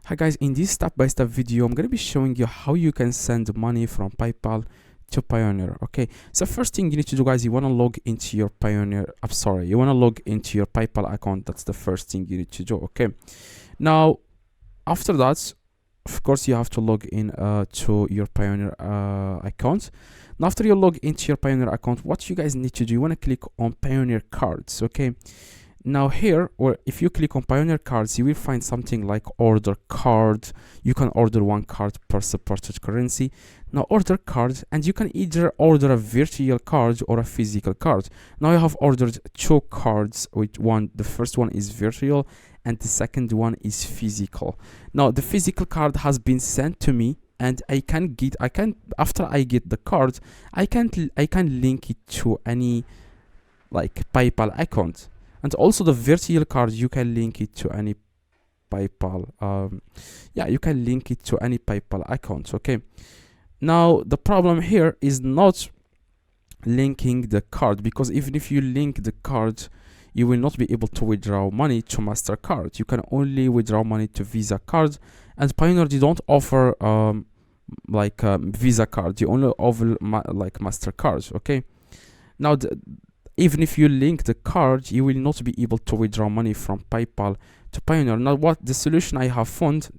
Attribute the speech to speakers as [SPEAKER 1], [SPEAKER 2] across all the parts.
[SPEAKER 1] Hi guys, in this step-by-step video, I'm going to be showing you how you can send money from PayPal to Payoneer. Okay, so first thing you need to do, guys, you want to log into your Payoneer. I'm sorry, you want to log into your PayPal account. That's the first thing you need to do. Okay, now after that, of course, you have to log in to your Payoneer account. Now, after you log into your Payoneer account, what you guys need to do, you want to click on Payoneer cards. Okay. Now here, or if you click on Payoneer cards, you will find something like order card. You can order one card per supported currency. Now order card, and you can either order a virtual card or a physical card. Now I have ordered two cards, which the first one is virtual and the second one is physical. Now the physical card has been sent to me, and after I get the card, I can link it to any like PayPal account. And also the virtual card, you can link it to any PayPal. You can link it to any PayPal account. Okay. Now the problem here is not linking the card, because even if you link the card, you will not be able to withdraw money to MasterCard. You can only withdraw money to Visa card, and Payoneer, they don't offer Visa card. You only offer like MasterCard. Okay. Now even if you link the card, you will not be able to withdraw money from PayPal to Payoneer. Now, what the solution I have found,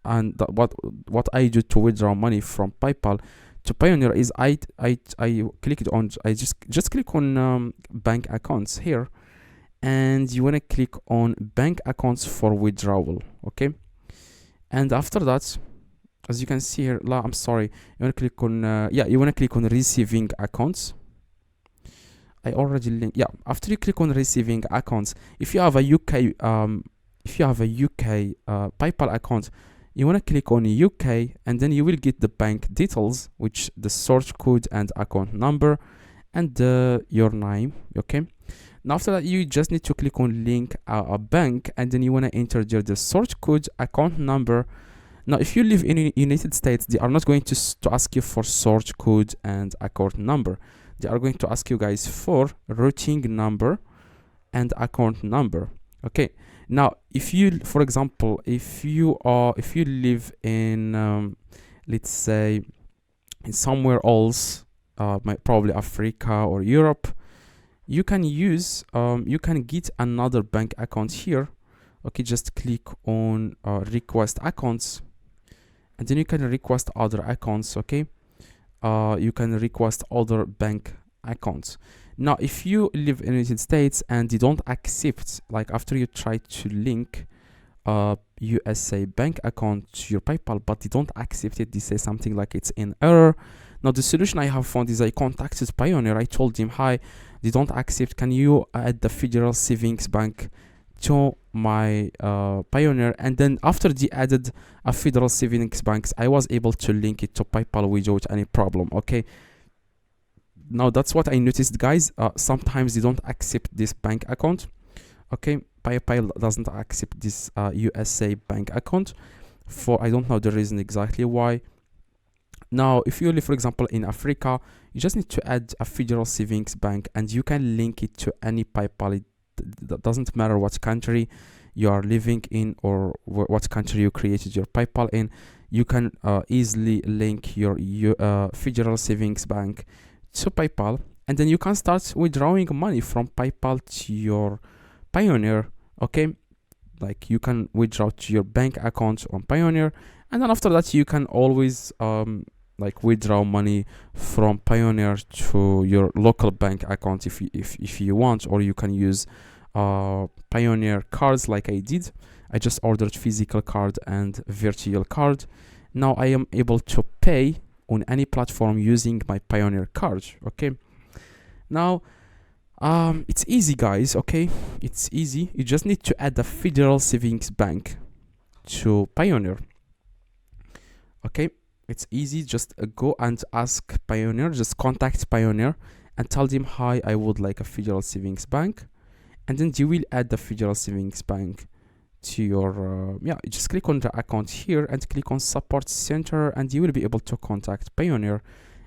[SPEAKER 1] and what I do to withdraw money from PayPal to Payoneer is I just click on bank accounts here, and you want to click on bank accounts for withdrawal. Okay, and after that, as you can see here, I'm sorry, you want to click on you want to click on receiving accounts. I already linked. Yeah, after you click on receiving accounts, if you have a UK PayPal account, you want to click on UK, and then you will get the bank details, which the sort code and account number, and your name. Okay. Now after that, you just need to click on link a bank, and then you want to enter the sort code, account number. Now, if you live in the United States, they are not going to ask you for sort code and account number. They are going to ask you guys for routing number and account number. Okay. Now, if you, for example, if you live in, let's say, in somewhere else, probably Africa or Europe, you can use, you can get another bank account here. Okay, just click on request accounts, and then you can request other accounts. Okay. You can request other bank accounts. Now, if you live in the United States and they don't accept, like after you try to link USA bank account to your PayPal, but they don't accept it, they say something like it's in error. Now, the solution I have found is I contacted Payoneer. I told them, hi, they don't accept. Can you add the Federal Savings Bank to my Payoneer? And then after they added a Federal Savings Banks, I was able to link it to PayPal without any problem. Okay. Now that's what I noticed, guys. Sometimes they don't accept this bank account. Okay, PayPal doesn't accept this USA bank account, for I don't know the reason exactly why. Now, if you live, for example, in Africa, you just need to add a Federal Savings Bank, and you can link it to any PayPal. It doesn't matter what country you are living in or what country you created your PayPal in. You can easily link your Federal Savings Bank to PayPal, and then you can start withdrawing money from PayPal to your Payoneer. Okay, like you can withdraw to your bank account on Payoneer, and then after that you can always like withdraw money from Payoneer to your local bank account if you want, or you can use Payoneer cards like I did. I just ordered physical card and virtual card. Now I am able to pay on any platform using my Payoneer card. Okay. Now, it's easy, guys. Okay, it's easy. You just need to add the Federal Savings Bank to Payoneer. Okay, it's easy. Just go and ask Payoneer. Just contact Payoneer and tell them, hi, I would like a Federal Savings Bank, and then you will add the Federal Savings Bank to your just click on the account here and click on support center, and you will be able to contact Payoneer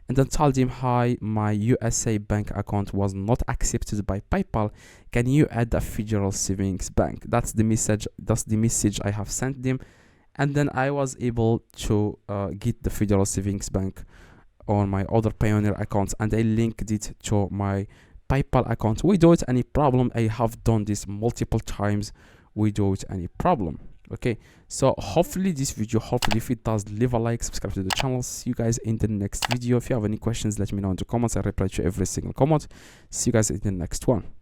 [SPEAKER 1] and then tell them, hi, my USA bank account was not accepted by PayPal, can you add a Federal Savings Bank? That's the message I have sent them, and then I was able to get the Federal Savings Bank on my other Payoneer accounts, and I linked it to my PayPal account without any problem. I have done this multiple times without any problem. Okay, so hopefully this video, hopefully if it does, leave a like, subscribe to the channel. See you guys in the next video. If you have any questions, let me know in the comments. I reply to every single comment. See you guys in the next one.